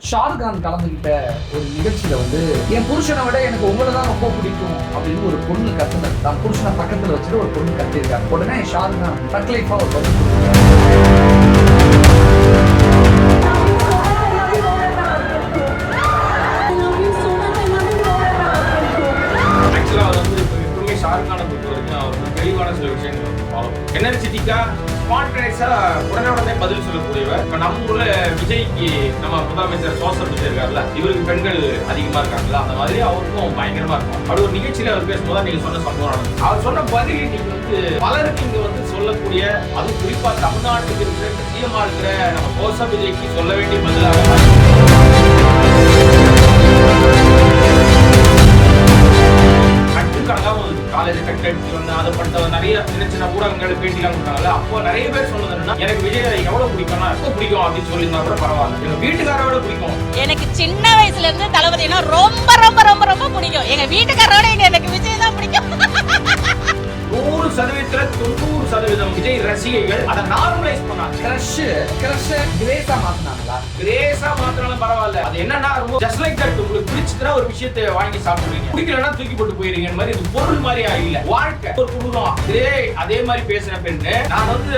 ஷாருக்கான் கலந்துகிட்ட ஒரு நிகழ்ச்சியில என் புருஷனை விட எனக்கு உங்களை தான் ரொம்ப பிடிக்கும் அப்படின்னு ஒரு பொண்ணு கத்துனது. தான் புருஷனை பக்கத்துல வச்சுட்டு ஒரு பொண்ணு கத்திருக்காங்க. உடனே ஷாருக்கான் தக் லைஃபா ஒரு பதில் கொடுத்தாரு. ஷாருக்கான பொறுத்த வரைக்கும் அவர் வந்து தெளிவான சில விஷயங்கள் வந்து ஃபாலோ எனர்ஜெட்டிக்கா ஸ்பான்டேனியஸா உடனே பதில் சொல்லக்கூடியவர். இப்போ நம்ம ஊர்ல விஜய்க்கு நம்ம முதலமைச்சர் சோசல் விஜய் இருக்காருல்ல, இவருக்கு பெண்கள் அதிகமா இருக்காங்கல்ல, அந்த மாதிரி அவருக்கும் பயங்கரமா இருக்கும். அப்படி ஒரு நிகழ்ச்சியில அவர் பேசும்போது நீங்க சொன்ன சம்பவம் நடந்தது. அவர் சொன்ன பதில் நீங்க வந்து பலருக்கு இங்க வந்து சொல்லக்கூடிய, அது குறிப்பா தமிழ்நாட்டுக்கு இருக்கிற முக்கியமா இருக்கிற நம்ம சோசல் விஜய்க்கு சொல்ல வேண்டிய பதிலாக காலேஜ் கட்டடிச்சு வந்து அதை பண்ற நிறைய சின்ன சின்ன ஊடகங்கள் பேட்டிலாம் கொடுத்தாங்கல்ல, அப்போ நிறைய பேர் சொன்னது என்னன்னா, எனக்கு விஜய் எவ்வளவு பிடிக்கும்னா ரொம்ப பிடிக்கும் அப்படின்னு சொல்லியிருந்தா கூட பரவாயில்ல, எங்க வீட்டுக்காரோட பிடிக்கும். எனக்கு சின்ன வயசுல இருந்து தளபதினா ரொம்ப ரொம்ப ரொம்ப ரொம்ப பிடிக்கும். எங்க வீட்டுக்காரோட எனக்கு விஜய் தான் பிடிக்கும். 100% 90% விஜய் ரசிகைகள் அதை நார்மலைஸ் பண்ணாங்க. கிரஷ் கிரேஸா மாத்தினாங்களா? கிரேஸா மாத்தினாலும் பரவாயில்ல, அது என்னன்னா ஜஸ்ட் லைக் தட். உங்களுக்கு பிடிச்சதுன்னா ஒரு விஷயத்தை வாங்கி சாப்பிடுவீங்க, பிடிக்கலன்னா தூக்கி போட்டு போயிருங்க மாதிரி. இது பொருள் மாதிரி இல்ல, வாழ்க்கை ஒரு குடும்பம். அதே மாதிரி பேசின பெண்ணு, நான் வந்து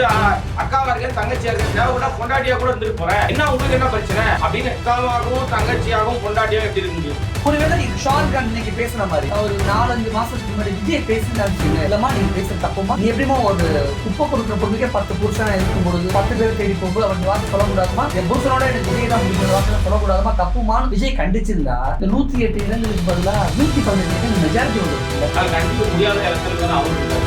அக்காவா இருக்கேன் தங்கச்சியா இருக்கேன் பொண்டாட்டியா கூட இருந்துட்டு போறேன், என்ன உங்களுக்கு என்ன பிரச்சனை அப்படின்னு அக்காவாகவும் தங்கச்சியாகவும் பொண்டாட்டியாகவும் எப்படி இருக்கு. ஒருவேளை ஷாருக்கான் இன்னைக்கு பேசுற மாதிரி ஒரு 4-5 மாசத்துக்கு முன்னாடி விஜய் பேசினாங்க இல்லமா, நீங்க பேசுற தப்புமா? நீ எப்படிமா ஒரு குப்பை கொடுக்குற பொண்ணுக்கே 10 புருஷனா இருக்கும் பொழுது 10 பேர் தேடி போகும்போது அவங்க வார்த்தை சொல்லக்கூடாதுமா, என் புருஷனோட எனக்கு விஜய் தான் பிடிக்கிற வார்த்தை சொல்லக்கூடாதுமா, தப்புமான்னு விஜய் கண்டிச்சிருந்தா இந்த 108 இடங்களுக்கு பதிலா 118 இடங்கள் மெஜாரிட்டி வந்து கண்டிப்பா முடியாத இடத்துல தான் அவருக்கு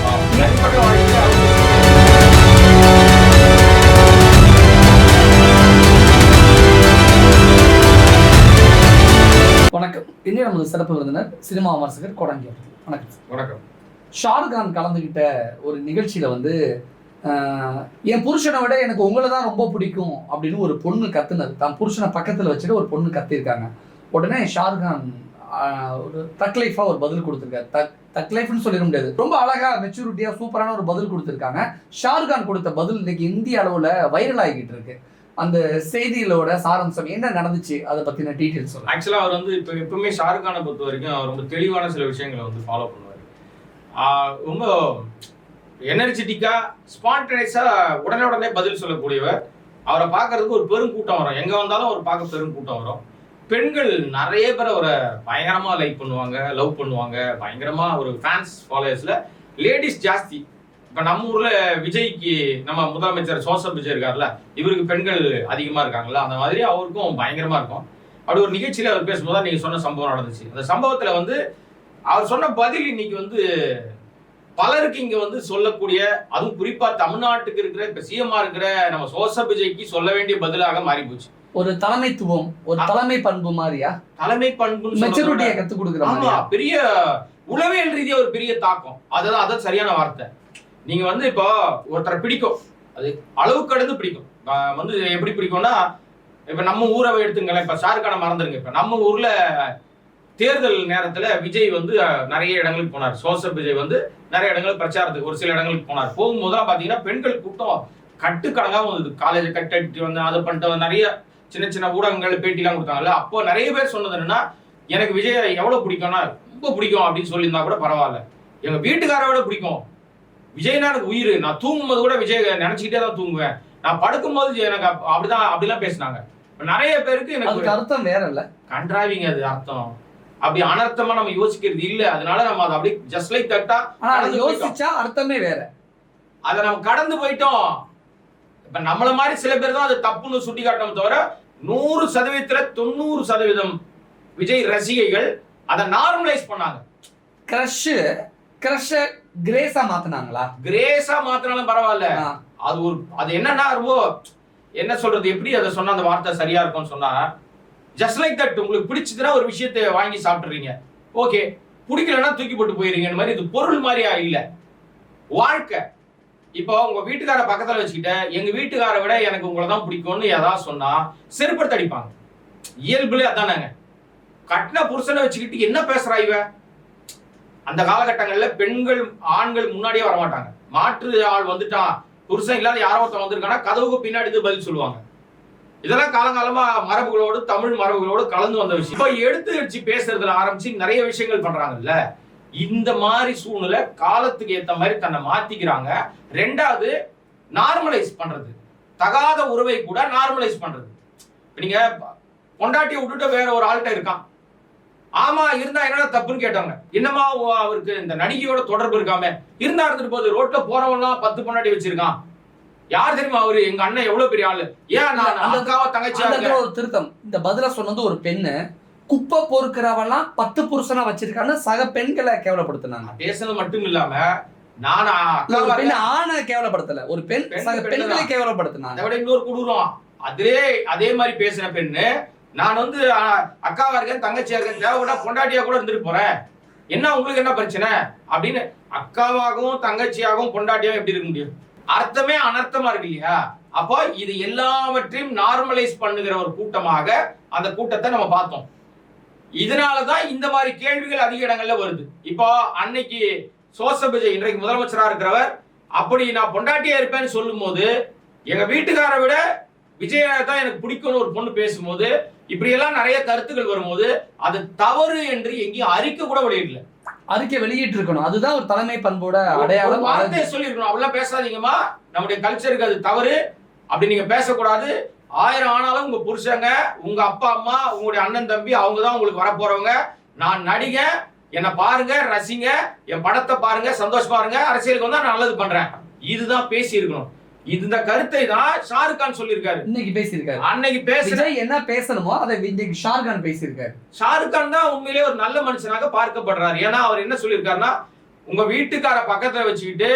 வணக்கம். இன்னும் நமது சிறப்பு விருந்தினர் சினிமா விமர்சகர் கோடாங்கி. வணக்கம். வணக்கம். ஷாருக்கான் கலந்துகிட்ட ஒரு நிகழ்ச்சியில என் புருஷனை விட எனக்கு உங்களை தான் ரொம்ப பிடிக்கும் அப்படின்னு ஒரு பொண்ணு கத்துனது. தான் புருஷனை பக்கத்துல வச்சுட்டு ஒரு பொண்ணு கத்திருக்காங்க. உடனே ஷாருக்கான் ஒரு தக் லைஃபா ஒரு பதில் கொடுத்துருக்காரு. தக் லைஃப்னு சொல்லிட முடியாது, ரொம்ப அழகா மெச்சூரிட்டியா சூப்பரான ஒரு பதில் கொடுத்துருக்காங்க. ஷாருக்கான் கொடுத்த பதில் இன்னைக்கு இந்திய அளவுல வைரல் ஆகிட்டு இருக்கு. அந்த செய்திகளோட சாராம்சம் என்ன நடந்துச்சு, அதை பத்தின டீடைல்ஸ் சொல்லுங்க. ஆக்சுவலா அவர் வந்து இப்போ எப்பவுமே ஷாருக்கானை பொறுத்த வரைக்கும் அவர் ரொம்ப தெளிவான சில விஷயங்களை வந்து ஃபாலோ பண்ணுவார். ரொம்ப எனர்ஜெட்டிக்கா ஸ்பான்டேனியஸா உடனே பதில் சொல்லக்கூடியவர். அவரை பார்க்கறதுக்கு ஒரு பெரும் கூட்டம் வரும், எங்க வந்தாலும் அவர் பார்க்க பெரும் கூட்டம் வரும். பெண்கள் நிறைய பேர் அவரை பயங்கரமா லைக் பண்ணுவாங்க, லவ் பண்ணுவாங்க, பயங்கரமா ஒரு ஃபேன்ஸ் ஃபாலோவர்ஸ்ல லேடிஸ் ஜாஸ்தி. இப்ப நம்ம ஊர்ல விஜய்க்கு நம்ம முதலமைச்சர் சோசல் விஜய் இருக்காருல்ல, இவருக்கு பெண்கள் அதிகமா இருக்காங்கல்ல, அந்த மாதிரி அவருக்கும் பயங்கரமா இருக்கும். அப்படி ஒரு நிகழ்ச்சியில அவர் பேசும்போது நீங்க சொன்ன சம்பவம் நடந்துச்சு. அந்த சம்பவத்துல அவர் சொன்ன பதில் இன்னைக்கு பலருக்கு இங்க சொல்லக்கூடிய, அதுவும் குறிப்பா தமிழ்நாட்டுக்கு இருக்கிற இப்ப சிஎம்ஆ இருக்கிற நம்ம சோசல் விஜய்க்கு சொல்ல வேண்டிய பதிலாக மாறி போச்சு. ஒரு தலைமைத்துவம், ஒரு தலைமை பண்பு மாதிரியா? தலைமை பண்பு மெச்சூரிட்டியை கத்து கொடுக்குற பெரிய உளவியல் ரீதியா ஒரு பெரிய தாக்கம். அதான் சரியான வார்த்தை. நீங்க இப்போ ஒருத்தரை பிடிக்கும், அது அளவு கடந்து பிடிக்கும். எப்படி பிடிக்கும்னா, இப்ப நம்ம ஊரை எடுத்துங்களேன், இப்ப ஷாருக்கான மறந்துருங்க. இப்ப நம்ம ஊர்ல தேர்தல் நேரத்துல விஜய் நிறைய இடங்களுக்கு போனார். சோசல் விஜய் நிறைய இடங்களுக்கு பிரச்சாரத்துக்கு ஒரு சில இடங்களுக்கு போனார். போகும்போதுலாம் பாத்தீங்கன்னா பெண்கள் கூட்டம் கட்டுக்கடங்காம வந்தது. காலேஜ் கட்டடிச்சு அதை பண்ணிட்டு நிறைய சின்ன சின்ன ஊடகங்கள் பேட்டிலாம் கொடுத்தாங்கல்ல, அப்போ நிறைய பேர் சொன்னது என்னன்னா, எனக்கு விஜய் எவ்வளவு பிடிக்கும்னா ரொம்ப பிடிக்கும் அப்படின்னு சொல்லியிருந்தா கூட பரவாயில்ல, எங்க வீட்டுக்காரோட பிடிக்கும், விஜய்னா எனக்கு உயிர், நான் தூங்கும்போது கூட விஜய் நினைச்சுக்கிட்டே தான் தூங்குவேன், நான் படுக்கும்போது எனக்கு அப்படிலாம் பேசினாங்க. நிறைய பேருக்கு எனக்கு அர்த்தம் வேற இல்ல, கன்றாவிங்க அது அர்த்தம். அப்படி அனர்த்தமா நம்ம யோசிக்கிறது இல்ல. அதனால நம்ம அதை அப்படி ஜஸ்ட் லைக் தட்டா யோசிச்சா அர்த்தமே வேற. அதை நம்ம கடந்து போயிட்டோம். இப்ப நம்மள மாதிரி சில பேர் தான் அது தப்புன்னு சுட்டி காட்டணும், தவிர 100% 90% விஜய் ரசிகைகள் அதை நார்மலைஸ் பண்ணாங்க. கிரஷ் கிரேஸா மாத்தினாங்களா? கிரேஸா மாத்தினாலும் பரவாயில்ல, அது என்னன்னா என்ன சொல்றது, எப்படி அதை சொன்னா அந்த வார்த்தை சரியா இருக்கும்னு சொன்னா, ஜஸ்ட் லைக் தட். உங்களுக்கு பிடிச்சதுன்னா ஒரு விஷயத்தை வாங்கி சாப்பிட்டுறீங்க, ஓகே, பிடிக்கலன்னா தூக்கி போட்டு போயிருங்க மாதிரி. இது பொருள் மாதிரியா இல்ல, வாழ்க்கை. இப்போ உங்க வீட்டுக்கார பக்கத்துல வச்சுக்கிட்ட, எங்க வீட்டுக்காரை விட எனக்கு உங்களை தான் பிடிக்கும்னு ஏதாவது சொன்னா செருப்படுத்த அடிப்பாங்க. இயல்புலே அதானாங்க. கட்டின புருஷனை வச்சுக்கிட்டு என்ன பேசுறா இவ? அந்த காலகட்டங்கள்ல பெண்கள் ஆண்கள் முன்னாடியே வரமாட்டாங்க. மாற்று ஆள் வந்துட்டான், புருஷன் இல்லாத யாரோ ஒருத்தன் வந்திருக்கானா கதவுக்கு பின்னாடி பதில் சொல்லுவாங்க. இதெல்லாம் காலங்காலமா மரபுகளோடு தமிழ் மரபுகளோடு கலந்து வந்த விஷயம். இப்ப எடுத்து வச்சு பேசுறதுல ஆரம்பிச்சு நிறைய விஷயங்கள் பண்றாங்கல்ல. இந்த மாதிரி சூழ்நிலை காலத்துக்கு ஏத்த மாதிரி தன்னை மாத்திக்கிறாங்க. ரெண்டாவது நார்மலைஸ் பண்றது, தகாத உறவை கூட நார்மலைஸ் பண்றது. நீங்க பொண்டாட்டியை விட்டுட்டு வேற ஒரு ஆள்கிட்ட இருக்கான், ஆமா இருந்தா என்னடா தப்புன்னு கேட்டாங்க. என்னமா அவருக்கு இந்த நடிகையோட தொடர்பு இருக்காம இருந்தா இருந்துட்டு போகுது. ரோட்ல போறவன்லாம் 10 பொண்டாட்டி வச்சிருக்கான். யார் தெரியுமா அவரு? எங்க அண்ணன் எவ்வளவு பெரிய ஆளு. ஏன் நான் அக்காவா தங்கச்சியா? ஒரு திருத்தம், இந்த பதில சொன்னது ஒரு பெண்ணு குப்பை பொறுக்கிறவெல்லாம் 10 புருஷனா வச்சிருக்கான்னு சக பெண்களை கேவலப்படுத்தினாங்க. பேசுறது மட்டும் இல்லாம நான் ஆணை கேவலப்படுத்தல, ஒரு பெண் சக பெண்களை கேவலப்படுத்தினாங்க. அதை விட இன்னொரு குடுறோம். அதே மாதிரி பேசின பெண்ணு நான் வந்து அக்காவா இருக்கேன் தங்கச்சியா இருக்கேன் தேவைப்பட்டா பொண்டாட்டியா கூட இருந்துட்டு போறேன், என்ன உங்களுக்கு என்ன பிரச்சனை அப்படின்னு. அக்காவாகவும் தங்கச்சியாகவும் பொண்டாட்டியாகவும் எப்படி இருக்க முடியும்? அர்த்தமே அனர்த்தமா இருக்கு இல்லையா? அப்போ இது எல்லாவற்றையும் நார்மலைஸ் பண்ணுகிற ஒரு கூட்டமாக அந்த கூட்டத்தை நம்ம பார்த்தோம். இதனாலதான் இந்த மாதிரி கேள்விகள் அதிக இடங்கள்ல வருது. இப்போ அன்னைக்கு சோசப் விஜய் இன்றைக்கு முதலமைச்சரா இருக்கிறவர் அப்படி நான் பொண்டாட்டியா இருப்பேன்னு சொல்லும் போது, எங்க வீட்டுக்காரை விட விஜயா தான் எனக்கு பிடிக்கும்னு ஒரு பொண்ணு பேசும்போது, இப்படி எல்லாம் நிறைய கருத்துக்கள் வரும்போது அது தவறு என்று எங்கேயும் அறிக்கை கூட வெளியிடல. அறிக்கை வெளியிட்டு இருக்கணும், அதுதான் ஒரு தலைமை பண்போட அடையாளம். வார்த்தையை சொல்லிருக்கணும், அப்படிலாம் பேசாதீங்கம்மா, நம்முடைய கல்ச்சருக்கு அது தவறு, அப்படி நீங்க பேசக்கூடாது. 1000 ஆனாலும் உங்க புருஷங்க, உங்க அப்பா அம்மா, உங்களுடைய அண்ணன் தம்பி, அவங்க தான் உங்களுக்கு வரப்போறவங்க. நான் நடிகன், என்னை பாருங்க, ரசிங்க, என் படத்தை பாருங்க, சந்தோஷமா இருங்க, அரசியலுக்கு வந்தா நான் நல்லது பண்றேன். இதுதான் பேசி இருக்கணும். இந்த கருத்தை தான் ஷாருக் கான் சொல்லியிருக்காரு. இன்னைக்கு பேசியிருக்காரு. அன்னைக்கு பேசுற என்ன பேசணுமோ அதை இன்னைக்கு ஷாருக் கான் பேசியிருக்காரு. ஷாருக் கான் தான் உண்மையிலேயே ஒரு நல்ல மனுஷனாக பார்க்கப்படுறாரு. ஏன்னா அவர் என்ன சொல்லியிருக்காருன்னா, உங்க வீட்டுக்கார பக்கத்துல வச்சுக்கிட்டு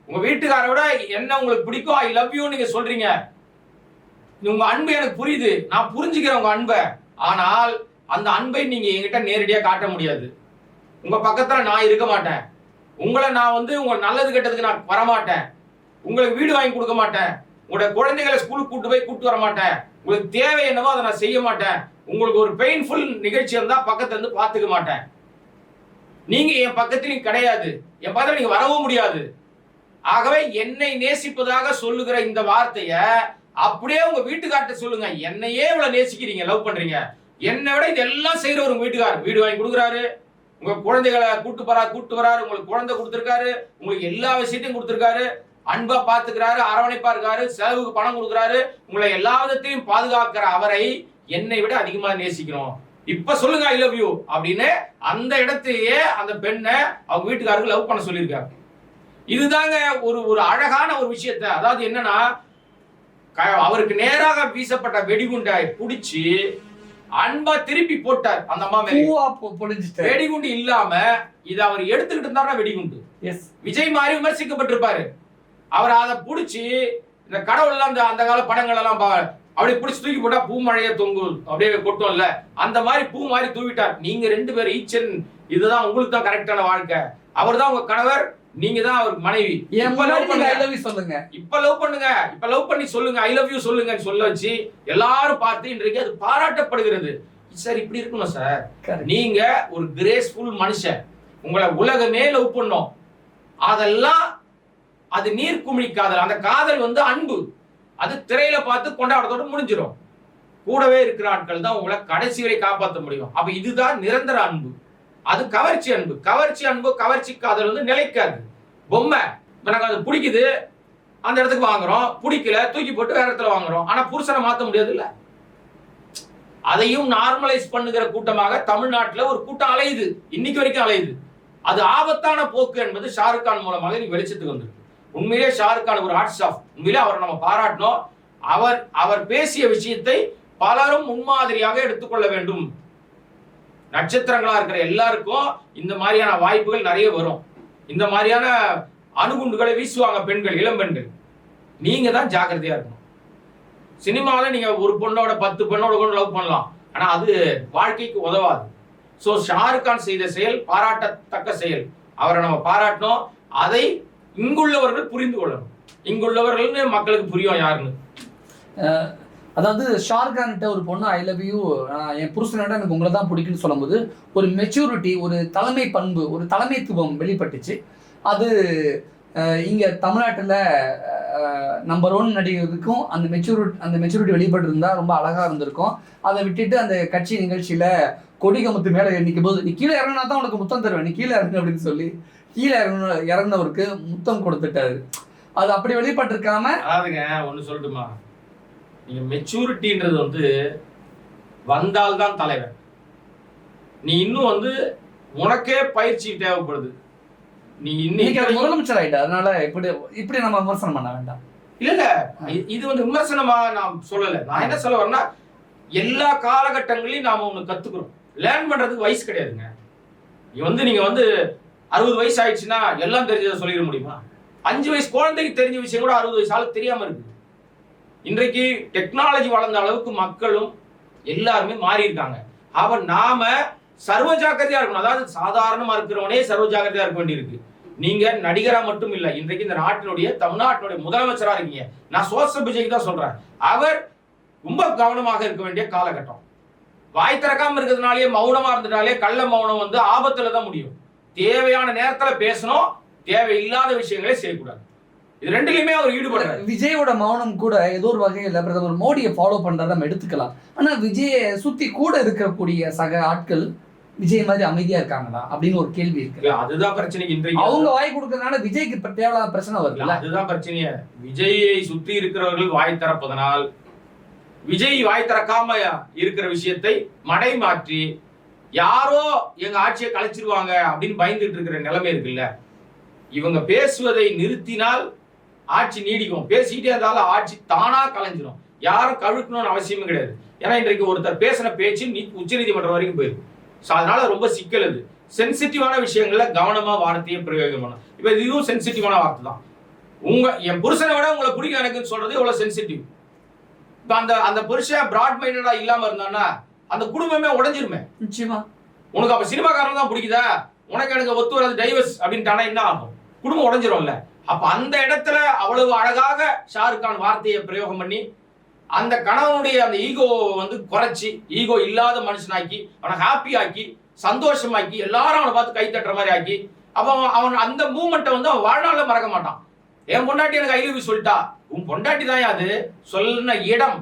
உங்க வீட்டுக்கார விட என்ன உங்களுக்கு பிடிக்கும், ஐ லவ் யூ நீங்க சொல்றீங்க, உங்க அன்பு எனக்கு புரியுது, நான் புரிஞ்சுக்கிறேன் உங்க அன்பை. ஆனால் அந்த அன்பை நீங்க என்கிட்ட நேரடியா காட்ட முடியாது. உங்க பக்கத்துல நான் இருக்க மாட்டேன், உங்களை நான் வந்து உங்க நல்லது கெட்டதுக்கு நான் வரமாட்டேன், உங்களுக்கு வீடு வாங்கி கொடுக்க மாட்டேன், உங்களுடைய குழந்தைகளை ஸ்கூலுக்கு கூட்டு வர மாட்டேன், உங்களுக்கு தேவை என்னவோ அதை நான் செய்ய மாட்டேன், உங்களுக்கு ஒரு பெயின்ஃபுல் நிகழ்ச்சி இருந்தா பக்கத்துல இருந்து பாத்துக்க மாட்டேன், நீங்க என் பக்கத்திலும் கிடையாது, என் பக்கத்துல நீங்க வரவும் முடியாது. ஆகவே என்னை நேசிப்பதாக சொல்லுகிற இந்த வார்த்தைய அப்படியே உங்க வீட்டுக்கார்ட்ட சொல்லுங்க. என்னையே இவ்வளவு நேசிக்கிறீங்க, லவ் பண்றீங்க, என்னை விட இதெல்லாம் செய்யற ஒரு வீட்டுக்காரர், வீடு வாங்கி கொடுக்குறாரு, உங்க குழந்தைகளை கூட்டு வராரு, உங்களுக்கு குழந்தை கொடுத்திருக்காரு, உங்களுக்கு எல்லா விஷயத்தையும் கொடுத்திருக்காரு, அன்பா பாத்துக்கிறாரு, அரவணைப்பா இருக்காரு, செலவுக்கு பணம் கொடுக்குறாரு, உங்களை எல்லா விதத்தையும் பாதுகாக்கிற அவரை என்னை விட அதிகமா நேசிக்கணும், இப்ப சொல்லுங்க ஐ லவ் யூ அப்படின்னு அந்த இடத்தையே அந்த பெண்ணை அவங்க வீட்டுக்காரருக்கு லவ் பண்ண சொல்லியிருக்காரு. இதுதாங்க ஒரு அழகான ஒரு விஷயத்தை. அதாவது என்னன்னா, அவருக்கு நேராக வீசப்பட்ட வெடிகுண்டை பிடிச்சி அன்பா திருப்பி போட்டார் அந்த அம்மா மேல. வெடிகுண்டு இல்லாம இதை அவர் எடுத்துக்கிட்டு இருந்தாருன்னா வெடிகுண்டு. விஜய் மாதிரி விமர்சிக்கப்பட்டிருப்பாரு. அவர் அதை பிடிச்சி இந்த கடவுள் அந்த கால படங்கள் எல்லாம் அப்படி பிடிச்சி தூக்கி போட்டா பூ மழைய தொங்கு அப்படியே கொட்டோம்ல, அந்த மாதிரி பூ மாதிரி தூவிட்டார். நீங்க 2 பேரும் ஈச்சன், இதுதான் உங்களுக்கு தான் கரெக்டான வாழ்க்கை, அவர் தான் உங்க கணவர், நீங்க தான் அவர் மனைவி, இப்ப லவ் பண்ணுங்க, இப்ப லவ் பண்ணி சொல்லுங்க, ஐ லவ் யூ சொல்லுங்க சொல்ல வச்சு எல்லாரும் பார்த்து இன்றைக்கு அது பாராட்டப்படுகிறது. சார் இப்படி இருக்கணும் சார், நீங்க ஒரு கிரேஸ்ஃபுல் மனுஷன், உங்களை உலகமே லவ் பண்ணும், அதெல்லாம் அது நீர்க்குமிழி காதல். அந்த காதல் வந்து அன்பு, அது திரையில பார்த்து கொண்டாடத்தோடு முடிஞ்சிடும். கூடவே இருக்கிற ஆட்கள் தான் உங்களை கடைசி வரை காப்பாற்ற முடியும். அப்ப இதுதான் நிரந்தர அன்பு. அது கவர்ச்சி அன்பு. கவர்ச்சி காதல் வந்து நிலைக்காது. பொம்மை இப்ப நாங்க அது பிடிக்குது, அந்த இடத்துக்கு வாங்குறோம், பிடிக்கல தூக்கி போட்டு வேற இடத்துல வாங்குறோம். ஆனா புருஷனை மாத்த முடியாது இல்ல. அதையும் நார்மலைஸ் பண்ணுகிற கூட்டமாக தமிழ்நாட்டுல ஒரு கூட்டம் அலையுது, இன்னைக்கு வரைக்கும் அலையுது. அது ஆபத்தான போக்கு என்பது ஷாருக் கான் மூலமாக நீ வெளிச்சத்துக்கு வந்திருக்கு. உண்மையிலே ஷாருக் கான் ஒரு ஹாட்ஸ் ஆஃப். உண்மையிலே அவரை நம்ம பாராட்டணும். அவர் பேசிய விஷயத்தை பலரும் முன்மாதிரியாக எடுத்துக்கொள்ள வேண்டும். நட்சத்திரங்களா இருக்கிற எல்லாருக்கும் இந்த மாதிரியான வாய்ப்புகள் நிறைய வரும். இந்த மாதிரியான அணுகுண்டுகளை வீசுவாங்க பெண்கள், இளம் பெண்கள். நீங்க தான் ஜாக்கிரதையா இருக்கணும். சினிமாவில் நீங்க ஒரு பொண்ணோட 10 பெண்ணோட கூட லவ் பண்ணலாம், ஆனா அது வாழ்க்கைக்கு உதவாது. ஸோ ஷாருக் கான் செய்த செயல் பாராட்டத்தக்க செயல், அவரை நம்ம பாராட்டணும். அதை இங்குள்ளவர்கள் புரிந்து கொள்ளணும். இங்குள்ளவர்கள்னு மக்களுக்கு புரியும் யாருன்னு. அதாவது ஷாருக் கான்கிட்ட ஒரு பொண்ணு ஐ லவ் யூ, என் புருஷனோட எனக்கு உங்களை தான் பிடிக்குன்னு சொல்லும்போது ஒரு மெச்சூரிட்டி, ஒரு தலைமை பண்பு, ஒரு தலைமைத்துவம் வெளிப்பட்டுச்சு. அது இங்கே தமிழ்நாட்டில் நம்பர் 1 நடிகருக்கும் அந்த மெச்சூரிட்டி வெளிப்பட்டு இருந்தா ரொம்ப அழகா இருந்திருக்கும். அதை விட்டுட்டு அந்த கட்சி நிகழ்ச்சியில கொடிகமுத்து மேல நிற்கும் போது நீ கீழே இறங்கினா தான் உனக்கு முத்தம் தருவேன், நீ கீழே இறங்கு அப்படின்னு சொல்லி கீழே இறங்கினவருக்கு முத்தம் கொடுத்துட்டாரு. அது அப்படி வெளிப்பட்டிருக்காம. அதாவதுங்க ஒண்ணு சொல்லட்டுமா, நீங்க மெச்சூரிட்டின்றது வந்து வந்தால்தான் தலைவர். நீ இன்னும் வந்து உனக்கே பயிற்சி தேவைப்படுது. நீ இன்னைக்கு முதலமைச்சர் ஆயிட்ட, அதனால இப்படி நம்ம விமர்சனம் பண்ண வேண்டாம். இல்ல இது வந்து விமர்சனமா நான் சொல்லல. நான் என்ன சொல்ல வரேன்னா, எல்லா காலகட்டங்களையும் நாம ஒண்ணு கத்துக்கிறோம். லேர்ன் பண்றதுக்கு வயசு கிடையாதுங்க. நீங்க வந்து 60 வயசு ஆயிடுச்சுன்னா எல்லாம் தெரிஞ்சதை சொல்லிட முடியுமா? 5 வயசு குழந்தைக்கு தெரிஞ்ச விஷயம் கூட 60 வயசு ஆளுக்கு தெரியாம இருக்கு. இன்றைக்கு டெக்னாலஜி வளர்ந்த அளவுக்கு மக்களும் எல்லாருமே மாறி இருக்காங்க. அவ நாம சர்வ ஜாக்கிரதையா இருக்கணும். அதாவது சாதாரணமா இருக்கிறவனே சர்வ ஜாக்கிரதையா இருக்க வேண்டியிருக்கு. நீங்க நடிகரா மட்டும் இல்ல, இன்றைக்கு இந்த நாட்டினுடைய தமிழ்நாட்டினுடைய முதலமைச்சரா இருக்கீங்க. நான் சோசப் விஜய்க்கு தான் சொல்றேன், அவர் ரொம்ப கவனமாக இருக்க வேண்டிய காலகட்டம். வாய் திறக்காம இருக்கிறதுனாலே, மௌனமா இருந்ததுனாலே கள்ள மௌனம் வந்து ஆபத்துல தான் முடியும். தேவையான நேரத்துல பேசணும், தேவையில்லாத விஷயங்களே செய்யக்கூடாது. இது ரெண்டுலயுமே அவர் ஈடுபடுறாரு. விஜயோட மௌனம் கூட ஏதோ ஒரு வகையில் பிரதமர் மோடியை ஃபாலோ பண்றத நம்ம எடுத்துக்கலாம். ஆனா விஜயை சுத்தி கூட இருக்கக்கூடிய சக ஆட்கள் விஜய் மாதிரி அமைதியா இருக்காங்களா அப்படின்னு ஒரு கேள்வி இருக்கு. அதுதான் பிரச்சனை. இன்றைக்கு அவங்க வாய் கொடுக்கறதுனால விஜய்க்கு தேவையான பிரச்சனை வருது. அதுதான் பிரச்சனையே. விஜயை சுத்தி இருக்கிறவர்கள் வாய் திறப்பதனால் விஜய் வாய் திறக்காம இருக்கிற விஷயத்தை மடை மாற்றி யாரோ எங்க ஆட்சியை கலைச்சிருவாங்க அப்படின்னு பயந்துட்டு இருக்கிற நிலைமை இருக்குல்ல. இவங்க பேசுவதை நிறுத்தினால் ஆட்சி நீடிக்கும். பேசிக்கிட்டே இருந்தாலும் ஆட்சி தானா கலைஞ்சிரும். யாரும் கழுக்கணும்னு அவசியமே கிடையாது. ஏன்னா இன்றைக்கு ஒருத்தர் பேசின பேச்சு உச்ச நீதிமன்றம் வரைக்கும் போயிருக்கு. அதனால ரொம்ப சிக்கல். அது சென்சிட்டிவான விஷயங்கள்ல கவனமா வார்த்தையை பிரயோகம் பண்ணணும். இப்ப இதுவும் சென்சிட்டிவான வார்த்தை தான். என் புருஷனை விட உங்களை பிடிக்கும் எனக்குன்னு சொல்றது எவ்வளவு சென்சிட்டிவ். இப்ப அந்த புருஷன் பிராட் மைண்டடா இல்லாம இருந்தான்னா அந்த குடும்பமே உடைஞ்சிருமே. நிச்சயமா. உனக்கு அப்ப சினிமாக்காரன் தான் பிடிக்குதா, உனக்கு எனக்கு ஒத்து வராது டைவர்ஸ் அப்படின்ட்டானா என்ன ஆகும்? குடும்பம் உடைஞ்சிரும்ல. அப்ப அந்த இடத்துல அவ்வளவு அழகாக ஷாருக் கான் வார்த்தையை பிரயோகம் பண்ணி அந்த கணவனுடைய அந்த ஈகோ வந்து குறைச்சி, ஈகோ இல்லாத மனுஷனாக்கி, அவனை ஹாப்பி ஆக்கி, சந்தோஷமாக்கி, எல்லாரும் அவனை பார்த்து கை தட்டுற மாதிரி ஆக்கி, அப்ப அவன் அந்த மூமெண்ட்டை வந்து அவன் வாழ்நாள்ல மறக்க மாட்டான். என் பொண்டாட்டி எனக்கு ஐ லவ் யூ சொல்லிட்டா, உன் பொண்டாட்டி தான் அது சொன்ன இடம்,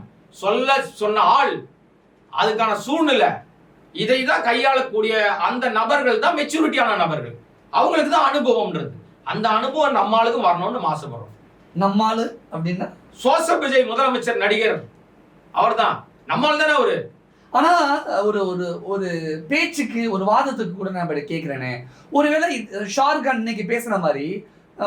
சொன்ன ஆள், அதுக்கான சூழ்நிலை, இதை தான் கையாளக்கூடிய அந்த நபர்கள் தான் மெச்சூரிட்டியான நபர்கள். அவங்களுக்கு தான் அனுபவம்ன்றது. அந்த அனுபவம் நம்மளுக்கும் வரணும்னு ஆசைப்படுறோம். நம்மாளு அப்படின்னா சோசப் விஜய் முதலமைச்சர் நடிகர் அவர் தான். நம்மால் தானே அவரு. ஆனா ஒரு ஒரு ஒரு பேச்சுக்கு ஒரு வாதத்துக்கு கூட நான் கேட்கிறேனே, ஒருவேளை ஷாருக் கான் இன்னைக்கு பேசுன மாதிரி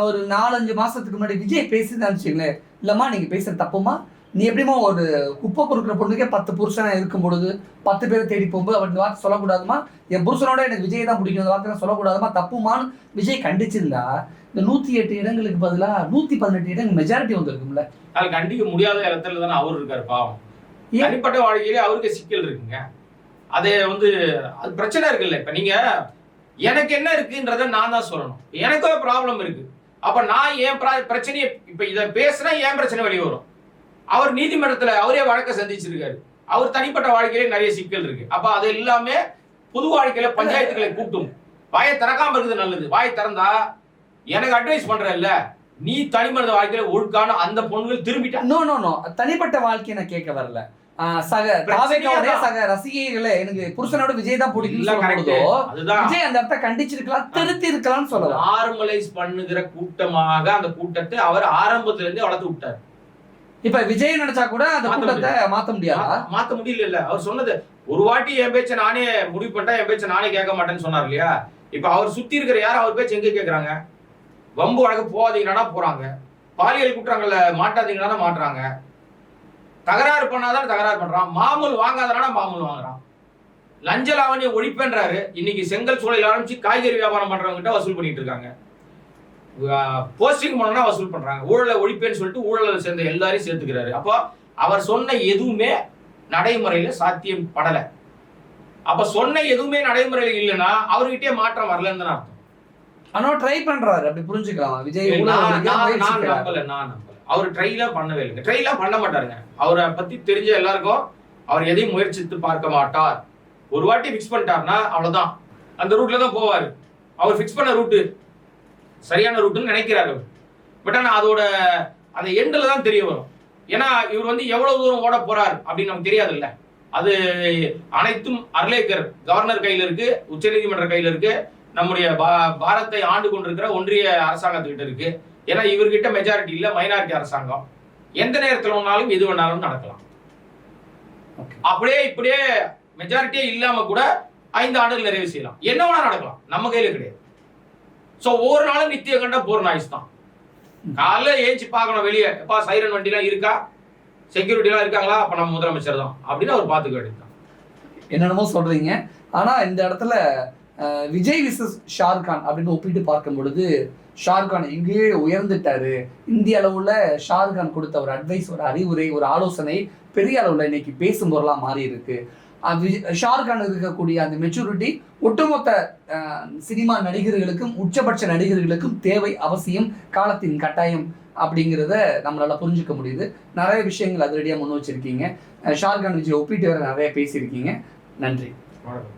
ஒரு 4-5 மாசத்துக்கு முன்னாடி விஜய் பேசிதான் வச்சுங்களேன், இல்லம்மா நீங்க பேசுற தப்புமா, நீ எப்படிமா ஒரு குப்பை பொறுக்கிற பொண்ணுக்கே 10 புருஷனா இருக்கும் பொழுது 10 பேரை தேடி போகும்போது அவன் வார்த்தை சொல்லக்கூடாதுமா, என் புருஷனோட எனக்கு விஜய் தான் பிடிக்கும், வார்த்தை சொல்லக்கூடாதுமா, தப்புமான்னு விஜய் கண்டிச்சிருந்தா இந்த 108 இடங்களுக்கு பதிலா 118 இடங்கள் மெஜாரிட்டி வந்திருக்கும்ல. அது கண்டிக்க முடியாத இடத்துல தானே அவர் இருக்காரு. பாவம், தனிப்பட்ட வாழ்க்கையிலே அவருக்கு சிக்கல் இருக்குங்க. அது வந்து அது பிரச்சனை இருக்குல்ல. இப்ப நீங்க எனக்கு என்ன இருக்குன்றத நான் தான் சொல்லணும். எனக்கு ஒரு ப்ராப்ளம் இருக்கு. அப்ப நான் என் பிரச்சனையை இப்ப இதை பேசுனா என் பிரச்சனை வெளியே வரும். அவர் நீதிமன்றத்துல அவரே வழக்க சந்திச்சிருக்காரு. அவர் தனிப்பட்ட வாழ்க்கையிலே நிறைய சிக்கல் இருக்கு. அப்ப அது எல்லாமே பொது வாழ்க்கையில பஞ்சாயத்துக்களை கூட்டும். வாயை திறக்காம இருக்குது நல்லது. வாய் திறந்தா எனக்கு அட்வைஸ் பண்ற இல்ல, நீ தனிமனித வாழ்க்கையில ஒழுக்கான அந்த பொண்ணுகள் திரும்பிட்டா. நோ தனிப்பட்ட வாழ்க்கையை நான் கேட்க வரல. சக ரசிகைகளே எனக்கு புருஷனோட விஜய் தான் பிடிக்கும், விஜய் அந்த இடத்த கண்டிச்சிருக்கலாம், திருத்தி இருக்கலாம் சொல்லலாம். நார்மலைஸ் பண்ணுகிற கூட்டமாக அந்த கூட்டத்தை அவர் ஆரம்பத்துல இருந்து வளர்த்து விட்டார். இப்ப விஜய் நினைச்சா கூட அந்த கூட்டத்தை மாத்த முடியாதா? மாத்த முடியல. அவர் சொன்னது ஒரு வாட்டி என் பேச்ச நானே முடிவு பண்ணிட்டா என் பேச்ச நானே கேட்க மாட்டேன்னு சொன்னார் இல்லையா. இப்ப அவர் சுத்தி இருக்கிற யாரும் அவர் பேச்சு எங்க கேட்கறாங்க? வம்பு வழக்கு போகாதீங்கன்னா போறாங்க, பாலியல் குற்றங்கள்ல மாட்டாதீங்கன்னா மாட்டுறாங்க, தகராறு பண்ணாதான் தகராறு பண்றான், மாமூல் வாங்காதனால மாமூல் வாங்குறான், லஞ்ச லாவணியை ஒழிப்பேன்றாரு. இன்னைக்கு செங்கல் சூளையில் ஆரம்பிச்சு காய்கறி வியாபாரம் பண்றவங்க கிட்ட வசூல் பண்ணிட்டு இருக்காங்க. போஸ்டிங் பண்ணா வசூல் பண்றாங்க. ஊழலை ஒழிப்பேன்னு சொல்லிட்டு ஊழல சேர்ந்த எல்லாரையும் சேர்த்துக்கிறாரு. அப்போ அவர் சொன்ன எதுவுமே நடைமுறையில சாத்தியம் படல. அப்ப சொன்ன எதுவுமே நடைமுறையில இல்லைன்னா அவர்கிட்டயே மாற்றம் வரலன்னு தான் அர்த்தம். ஆனா ட்ரை பண்றாரு, அப்படி புரிஞ்சுக்கலாம். விஜய் நான் நம்பல. அவர் ட்ரைலாம் பண்ணவே இல்லைங்க. ட்ரைலாம் பண்ண மாட்டாருங்க. அவரை பத்தி தெரிஞ்ச எல்லாருக்கும் அவர் எதையும் முயற்சித்து பார்க்க மாட்டார். ஒரு வாட்டி ஃபிக்ஸ் பண்ணிட்டாருன்னா அவ்வளவுதான், அந்த ரூட்ல தான் போவாரு. அவர் ஃபிக்ஸ் பண்ண ரூட்டு சரியான ரூட்டுன்னு நினைக்கிறாரு. பட் ஆனா அதோட அந்த எண்டில் தான் தெரிய வரும். ஏன்னா இவர் வந்து எவ்வளவு தூரம் ஓட போறார் அப்படின்னு நமக்கு தெரியாது இல்ல. அது அனைத்தும் அர்லேக்கர் கவர்னர் கையில் இருக்கு, உச்சநீதிமன்ற கையில் இருக்கு, நம்முடைய பாரத்தை ஆண்டு கொண்டிருக்கிற ஒன்றிய அரசாங்கத்துக்கிட்ட இருக்கு. ஏன்னா இவர்கிட்ட மெஜாரிட்டி இல்ல, மைனாரிட்டி அரசாங்கம். எந்த நேரத்தில் வேணாலும் எது வேணாலும் நடக்கலாம். அப்படியே இப்படியே மெஜாரிட்டியே இல்லாம கூட 5 ஆண்டுகள் நிறைவு செய்யலாம். என்ன வேணா நடக்கலாம், நம்ம கையில கிடையாது. சோ ஒவ்வொரு நாளும் நித்திய கண்ட போர் நாய்ஸ் தான். காலைல ஏஞ்சி பார்க்கணும் வெளியே, எப்பா சைரன் வண்டிலாம் இருக்கா, செக்யூரிட்டி எல்லாம் இருக்காங்களா, அப்ப நம்ம முதலமைச்சர் தான் அப்படின்னு அவர் பார்த்துக்க வேண்டியதுதான். என்னென்னமோ சொல்றீங்க. ஆனா இந்த இடத்துல விஜய் விசஸ் ஷாருக்கான் அப்படின்னு ஒப்பிட்டு பார்க்கும் பொழுது ஷாருக்கான் எங்கேயே உயர்ந்துட்டாரு. இந்திய அளவுல ஷாருக்கான் கொடுத்த ஒரு அட்வைஸ், ஒரு அறிவுரை, ஒரு ஆலோசனை பெரிய அளவுல இன்னைக்கு பேசும் பொருளாக மாறி இருக்கு. ஷாருக்கான் இருக்கக்கூடிய அந்த மெச்சூரிட்டி ஒட்டுமொத்த சினிமா நடிகர்களுக்கும் உச்சபட்ச நடிகர்களுக்கும் தேவை, அவசியம், காலத்தின் கட்டாயம் அப்படிங்கிறத நம்மளால புரிஞ்சுக்க முடியுது. நிறைய விஷயங்கள் அதிரடியாக முன் வச்சிருக்கீங்க. ஷாருக்கான் விஜய் ஒப்பிட்டு வேற நிறைய பேசியிருக்கீங்க. நன்றி. வணக்கம்.